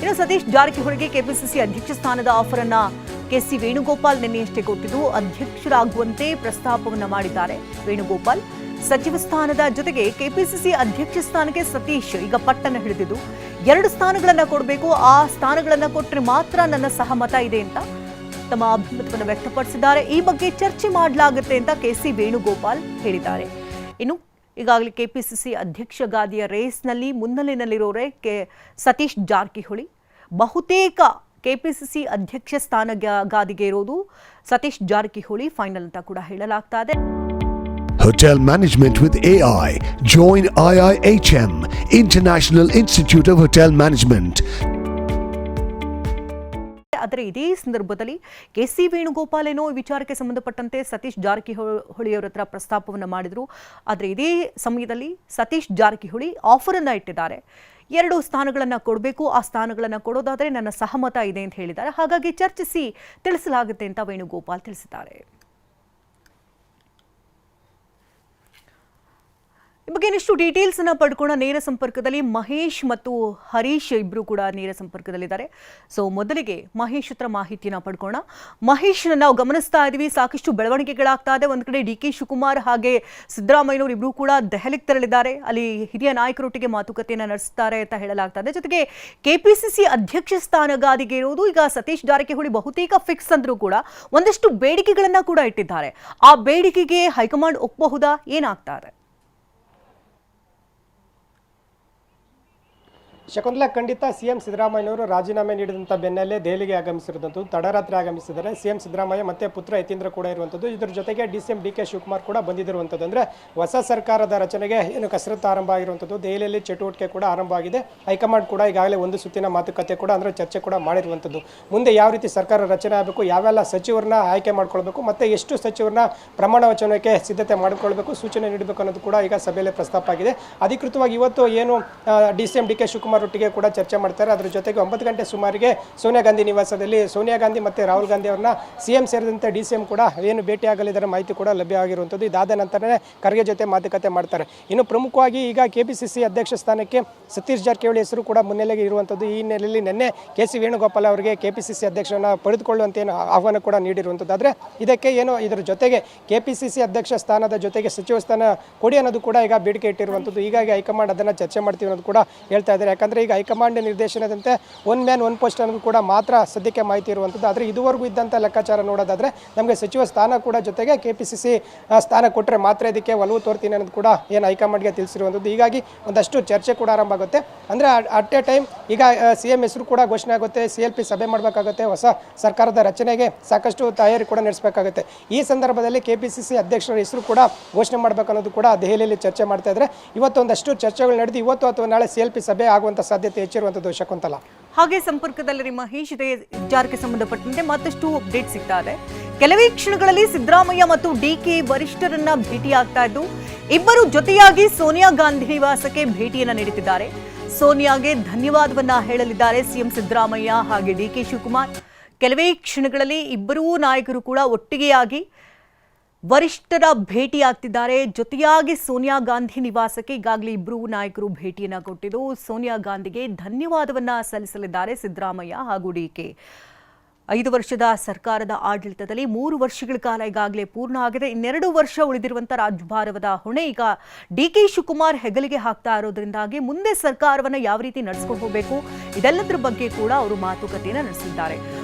ಇನ್ನು ಸತೀಶ್ ಜಾರಕಿಹೊಳಿಗೆ ಕೆಪಿಸಿಸಿ ಅಧ್ಯಕ್ಷ ಸ್ಥಾನದ ಆಫರ್ ಅನ್ನ ಕೆಸಿ ವೇಣುಗೋಪಾಲ್ ನಿನ್ನೆಯಷ್ಟೇ ಕೊಟ್ಟಿದ್ದು ಅಧ್ಯಕ್ಷರಾಗುವಂತೆ ಪ್ರಸ್ತಾಪವನ್ನ ಮಾಡಿದ್ದಾರೆ. ವೇಣುಗೋಪಾಲ್ ಸಚಿವ ಸ್ಥಾನದ ಜೊತೆಗೆ ಕೆಪಿಸಿಸಿ ಅಧ್ಯಕ್ಷ ಸ್ಥಾನಕ್ಕೆ ಸತೀಶ್ ಈಗ ಪಟ್ಟಣ ಹಿಡಿದಿದ್ದು 2 ಸ್ಥಾನಗಳನ್ನ ಕೊಡಬೇಕು, ಆ ಸ್ಥಾನಗಳನ್ನ ಕೊಟ್ಟರೆ ಮಾತ್ರ ನನ್ನ ಸಹಮತ ಇದೆ ಅಂತ ತಮ್ಮ ಅಭಿಮತವನ್ನು ವ್ಯಕ್ತಪಡಿಸಿದ್ದಾರೆ. ಈ ಬಗ್ಗೆ ಚರ್ಚೆ ಮಾಡಲಾಗುತ್ತೆ ಅಂತ ಕೆಸಿ ವೇಣುಗೋಪಾಲ್ ಹೇಳಿದ್ದಾರೆ. ಇನ್ನು ಈಗಾಗಲೇ ಕೆಪಿಸಿಸಿ ಅಧ್ಯಕ್ಷ ಗಾದಿಯ ರೇಸ್ನಲ್ಲಿ ಮುನ್ನೆಲೆಯಲ್ಲಿರೋರೆ ಸತೀಶ್ ಜಾರಕಿಹೊಳಿ. ಬಹುತೇಕ ಕೆಪಿಸಿಸಿ ಅಧ್ಯಕ್ಷ ಸ್ಥಾನ ಗಾದಿಗೆ ಇರೋದು ಸತೀಶ್ ಜಾರಕಿಹೊಳಿ ಫೈನಲ್ ಅಂತ ಕೂಡ ಹೇಳಲಾಗ್ತಾ ಇದೆ. Hotel Management with AI. Join IIHM, International Institute of Hotel Management. ಆದರೆ ಇದೇ ಸಂದರ್ಭದಲ್ಲಿ ಕೆಸಿ ವೇಣುಗೋಪಾಲ್ ಏನೋ ಈ ವಿಚಾರಕ್ಕೆ ಸಂಬಂಧಪಟ್ಟಂತೆ ಸತೀಶ್ ಜಾರಕಿಹೊಳಿ ಅವರ ಹತ್ರ ಪ್ರಸ್ತಾಪವನ್ನು ಮಾಡಿದ್ರು. ಆದರೆ ಇದೇ ಸಮಯದಲ್ಲಿ ಸತೀಶ್ ಜಾರಕಿಹೊಳಿ ಆಫರ್ ಅನ್ನ ಇಟ್ಟಿದ್ದಾರೆ. 2 ಸ್ಥಾನಗಳನ್ನ ಕೊಡಬೇಕು, ಆ ಸ್ಥಾನಗಳನ್ನ ಕೊಡೋದಾದರೆ ನನ್ನ ಸಹಮತ ಇದೆ ಅಂತ ಹೇಳಿದ್ದಾರೆ. ಹಾಗಾಗಿ ಚರ್ಚಿಸಿ ತಿಳಿಸಲಾಗುತ್ತೆ ಅಂತ ವೇಣುಗೋಪಾಲ್ ತಿಳಿಸಿದ್ದಾರೆ. ಈ ಬಗ್ಗೆ ಇನ್ನಷ್ಟು ಡೀಟೇಲ್ಸ್ ಅನ್ನ ಪಡ್ಕೋಣ. ನೇರ ಸಂಪರ್ಕದಲ್ಲಿ ಮಹೇಶ್ ಮತ್ತು ಹರೀಶ್ ಇಬ್ರು ಕೂಡ ನೇರ ಸಂಪರ್ಕದಲ್ಲಿದ್ದಾರೆ. ಸೊ ಮೊದಲಿಗೆ ಮಹೇಶ್ ಹತ್ರ ಮಾಹಿತಿಯನ್ನ ಪಡ್ಕೋಣ. ಮಹೇಶ್, ನಾವು ಗಮನಿಸ್ತಾ ಇದೀವಿ ಸಾಕಷ್ಟು ಬೆಳವಣಿಗೆಗಳಾಗ್ತಾ ಇದೆ. ಒಂದ್ ಕಡೆ ಡಿ.ಕೆ. ಶಿವಕುಮಾರ್ ಹಾಗೆ ಸಿದ್ದರಾಮಯ್ಯನವರು ಇಬ್ರು ಕೂಡ ದೆಹಲಿಗೆ ತೆರಳಿದ್ದಾರೆ. ಅಲ್ಲಿ ಹಿರಿಯ ನಾಯಕರೊಟ್ಟಿಗೆ ಮಾತುಕತೆಯನ್ನ ನಡೆಸ್ತಾರೆ ಅಂತ ಹೇಳಲಾಗ್ತಾ ಇದೆ. ಜೊತೆಗೆ ಕೆಪಿಸಿಸಿ ಅಧ್ಯಕ್ಷ ಸ್ಥಾನ ಗಾದಿಗೆ ಇರೋದು ಈಗ ಸತೀಶ್ ಜಾರಕಿಹೊಳಿ ಬಹುತೇಕ ಫಿಕ್ಸ್ ಅಂದ್ರೂ ಕೂಡ ಒಂದಷ್ಟು ಬೇಡಿಕೆಗಳನ್ನ ಕೂಡ ಇಟ್ಟಿದ್ದಾರೆ. ಆ ಬೇಡಿಕೆಗೆ ಹೈಕಮಾಂಡ್ ಒಪ್ಪಬಹುದಾ? ಏನಾಗ್ತಾ ಇದೆ? ಶಕುಂತಲಾ, ಖಂಡಿತ ಸಿಎಂ ಸಿದ್ದರಾಮಯ್ಯನವರು ರಾಜೀನಾಮೆ ನೀಡಿದಂಥ ಬೆನ್ನಲ್ಲೇ ದೆಹಲಿಗೆ ಆಗಮಿಸಿರುವಂಥದ್ದು, ತಡರಾತ್ರಿ ಆಗಮಿಸಿದ್ದಾರೆ. ಸಿಎಂ ಸಿದ್ದರಾಮಯ್ಯ ಮತ್ತೆ ಪುತ್ರ ಯತೀಂದ್ರ ಕೂಡ ಇರುವಂಥದ್ದು. ಇದರ ಜೊತೆಗೆ ಡಿ.ಕೆ. ಶಿವಕುಮಾರ್ ಕೂಡ ಬಂದಿರುವಂಥದ್ದು. ಅಂದರೆ ಹೊಸ ಸರ್ಕಾರದ ರಚನೆಗೆ ಏನು ಕಸರತ್ತು ಆರಂಭ ಆಗಿರುವಂಥದ್ದು, ದೆಹಲಿಯಲ್ಲಿ ಚಟುವಟಿಕೆ ಕೂಡ ಆರಂಭ ಆಗಿದೆ. ಹೈಕಮಾಂಡ್ ಕೂಡ ಈಗಾಗಲೇ ಒಂದು ಸುತ್ತಿನ ಮಾತುಕತೆ ಕೂಡ ಅಂದರೆ ಚರ್ಚೆ ಕೂಡ ಮಾಡಿರುವಂಥದ್ದು. ಮುಂದೆ ಯಾವ ರೀತಿ ಸರ್ಕಾರ ರಚನೆ ಆಗಬೇಕು, ಯಾವೆಲ್ಲ ಸಚಿವರನ್ನ ಆಯ್ಕೆ ಮಾಡ್ಕೊಳ್ಬೇಕು, ಮತ್ತೆ ಎಷ್ಟು ಸಚಿವರನ್ನ ಪ್ರಮಾಣ ವಚನಕ್ಕೆ ಸಿದ್ಧತೆ ಮಾಡಿಕೊಳ್ಬೇಕು, ಸೂಚನೆ ನೀಡಬೇಕು ಅನ್ನೋದು ಕೂಡ ಈಗ ಸಭೆಯಲ್ಲಿ ಪ್ರಸ್ತಾಪ ಆಗಿದೆ. ಅಧಿಕೃತವಾಗಿ ಇವತ್ತು ಏನು ಡಿ.ಕೆ. ಶಿವಕುಮಾರ್ ಒಟ್ಟಿಗೆ ಕೂಡ ಚರ್ಚೆ ಮಾಡ್ತಾರೆ. ಅದರ ಜೊತೆಗೆ 9 ಗಂಟೆ ಸುಮಾರಿಗೆ ಸೋನಿಯಾ ಗಾಂಧಿ ನಿವಾಸದಲ್ಲಿ ಸೋನಿಯಾ ಗಾಂಧಿ ಮತ್ತು ರಾಹುಲ್ ಗಾಂಧಿ ಅವರನ್ನ ಸಿಎಂ ಸೇರಿದಂತೆ ಡಿ.ಸಿ.ಎಂ ಕೂಡ ಏನು ಭೇಟಿಯಾಗಲಿದ್ದಾರೆ ಮಾಹಿತಿ ಕೂಡ ಲಭ್ಯವಾಗಿರುವಂಥದ್ದು. ಇದಾದ ನಂತರನೇ ಖರ್ಗೆ ಜೊತೆ ಮಾತುಕತೆ ಮಾಡ್ತಾರೆ. ಇನ್ನು ಪ್ರಮುಖವಾಗಿ ಈಗ ಕೆಪಿಸಿಸಿ ಅಧ್ಯಕ್ಷ ಸ್ಥಾನಕ್ಕೆ ಸತೀಶ್ ಜಾರಕಿಹೊಳಿ ಹೆಸರು ಕೂಡ ಮುನ್ನೆಲೆಗೆ ಇರುವಂಥದ್ದು. ಈ ಹಿನ್ನೆಲೆಯಲ್ಲಿ ನಿನ್ನೆ ಕೆಸಿ ವೇಣುಗೋಪಾಲ್ ಅವರಿಗೆ ಕೆಪಿಸಿಸಿ ಅಧ್ಯಕ್ಷರನ್ನ ಪಡೆದುಕೊಳ್ಳುವಂತೆ ಏನು ಆಹ್ವಾನ ಕೂಡ ನೀಡಿರುವಂಥದ್ದು. ಆದರೆ ಇದಕ್ಕೆ ಏನು ಇದರ ಜೊತೆಗೆ ಕೆಪಿಸಿಸಿ ಅಧ್ಯಕ್ಷ ಸ್ಥಾನದ ಜೊತೆಗೆ ಸಚಿವ ಸ್ಥಾನ ಕೊಡಿ ಅನ್ನೋದು ಕೂಡ ಈಗ ಬೇಡಿಕೆ ಇಟ್ಟಿರುವಂಥದ್ದು. ಹೀಗಾಗಿ ಹೈಕಮಾಂಡ್ ಅದನ್ನು ಚರ್ಚೆ ಮಾಡ್ತೀವಿ ಅನ್ನೋದು ಕೂಡ ಹೇಳ್ತಾ ಇದ್ದಾರೆ. ಯಾಕಂದರೆ ಈಗ ಹೈಕಮಾಂಡ್ ನಿರ್ದೇಶನದಂತೆ 1 ಮ್ಯಾನ್ 1 ಪೋಸ್ಟ್ ಅನ್ನೋದು ಕೂಡ ಮಾತ್ರ ಸದ್ಯಕ್ಕೆ ಮಾಹಿತಿ ಇರುವಂಥದ್ದು. ಆದರೆ ಇದುವರೆಗೂ ಇದ್ದಂಥ ಲೆಕ್ಕಾಚಾರ ನೋಡೋದಾದರೆ ನಮಗೆ ಸಚಿವ ಸ್ಥಾನ ಕೂಡ ಜೊತೆಗೆ ಕೆಪಿಸಿಸಿ ಸ್ಥಾನ ಕೊಟ್ಟರೆ ಮಾತ್ರ ಇದಕ್ಕೆ ಒಲವು ತೋರ್ತೀನಿ ಅನ್ನೋದು ಕೂಡ ಏನು ಹೈಕಮಾಂಡ್ಗೆ ತಿಳಿಸಿರುವಂಥದ್ದು. ಹೀಗಾಗಿ ಒಂದಷ್ಟು ಚರ್ಚೆ ಕೂಡ ಆರಂಭ ಆಗುತ್ತೆ. ಅಂದರೆ ಅಟ್ ಎ ಟೈಮ್ ಈಗ ಸಿಎಂ ಹೆಸರು ಕೂಡ ಘೋಷಣೆ ಆಗುತ್ತೆ, CLP ಸಭೆ ಮಾಡಬೇಕಾಗುತ್ತೆ, ಹೊಸ ಸರ್ಕಾರದ ರಚನೆಗೆ ಸಾಕಷ್ಟು ತಯಾರಿ ಕೂಡ ನಡೆಸಬೇಕಾಗುತ್ತೆ. ಈ ಸಂದರ್ಭದಲ್ಲಿ ಕೆಪಿಸಿಸಿ ಅಧ್ಯಕ್ಷರ ಹೆಸರು ಕೂಡ ಘೋಷಣೆ ಮಾಡಬೇಕು ಅನ್ನೋದು ಕೂಡ ದೆಹಲಿಯಲ್ಲಿ ಚರ್ಚೆ ಮಾಡ್ತಾ ಇದ್ದಾರೆ. ಇವತ್ತೊಂದಷ್ಟು ಚರ್ಚೆಗಳು ನಡೆದು ಇವತ್ತು ಅಥವಾ ನಾಳೆ CLP ಸಭೆ ಆಗುವಂಥ ಸಾಧ್ಯತೆ ಹೆಚ್ಚಿರುವಂಥದ್ದು. ಶಕುಂತಲಾ, ಹಾಗೆ ಸಂಪರ್ಕದಲ್ಲಿ ಮಹೇಶ್, ಇದೇ ವಿಚಾರಕ್ಕೆ ಸಂಬಂಧಪಟ್ಟಂತೆ ಮತ್ತಷ್ಟು ಅಪ್ಡೇಟ್ ಸಿಗ್ತಾ ಇದೆ. ಕೆಲವೇ ಕ್ಷಣಗಳಲ್ಲಿ ಸಿದ್ದರಾಮಯ್ಯ ಮತ್ತು ಡಿ.ಕೆ. ವರಿಷ್ಠರನ್ನ ಭೇಟಿಯಾಗ್ತಾ ಇದ್ದು ಇಬ್ಬರು ಜೊತೆಯಾಗಿ ಸೋನಿಯಾ ಗಾಂಧಿ ನಿವಾಸಕ್ಕೆ ಭೇಟಿಯನ್ನ ನೀಡುತ್ತಿದ್ದಾರೆ. ಸೋನಿಯಾಗೆ ಧನ್ಯವಾದವನ್ನ ಹೇಳಲಿದ್ದಾರೆ ಸಿಎಂ ಸಿದ್ದರಾಮಯ್ಯ ಹಾಗೆ ಡಿ.ಕೆ. ಶಿವಕುಮಾರ್. ಕೆಲವೇ ಕ್ಷಣಗಳಲ್ಲಿ ಇಬ್ಬರೂ ನಾಯಕರು ಕೂಡ ಒಟ್ಟಿಗೆಯಾಗಿ ವರಿಷ್ಠರ ಭೇಟಿಯಾಗ್ತಿದ್ದಾರೆ. ಜೊತೆಯಾಗಿ ಸೋನಿಯಾ ಗಾಂಧಿ ನಿವಾಸಕ್ಕೆ ಈಗಾಗಲೇ ಇಬ್ಬರು ನಾಯಕರು ಭೇಟಿಯನ್ನ ಕೊಟ್ಟಿದ್ದು ಸೋನಿಯಾ ಗಾಂಧಿಗೆ ಧನ್ಯವಾದವನ್ನ ಸಲ್ಲಿಸಲಿದ್ದಾರೆ ಸಿದ್ದರಾಮಯ್ಯ ಹಾಗೂ ಡಿ.ಕೆ. 5 ವರ್ಷದ ಸರ್ಕಾರದ ಆಡಳಿತದಲ್ಲಿ 3 ವರ್ಷಗಳ ಕಾಲ ಈಗಾಗಲೇ ಪೂರ್ಣ ಆಗಿದೆ. 2 ವರ್ಷ ಉಳಿದಿರುವಂಥ ರಾಜ್ಯಭಾರದ ಹೊಣೆ ಈಗ ಡಿ.ಕೆ. ಶಿವಕುಮಾರ್ ಹೆಗಲಿಗೆ ಹಾಕ್ತಾ ಇರೋದ್ರಿಂದಾಗಿ ಮುಂದೆ ಸರ್ಕಾರವನ್ನು ಯಾವ ರೀತಿ ನಡೆಸ್ಕೊಂಡು ಹೋಗಬೇಕು ಇದೆಲ್ಲದರ ಬಗ್ಗೆ ಕೂಡ ಅವರು ಮಾತುಕತೆಯನ್ನು ನಡೆಸಿದ್ದಾರೆ.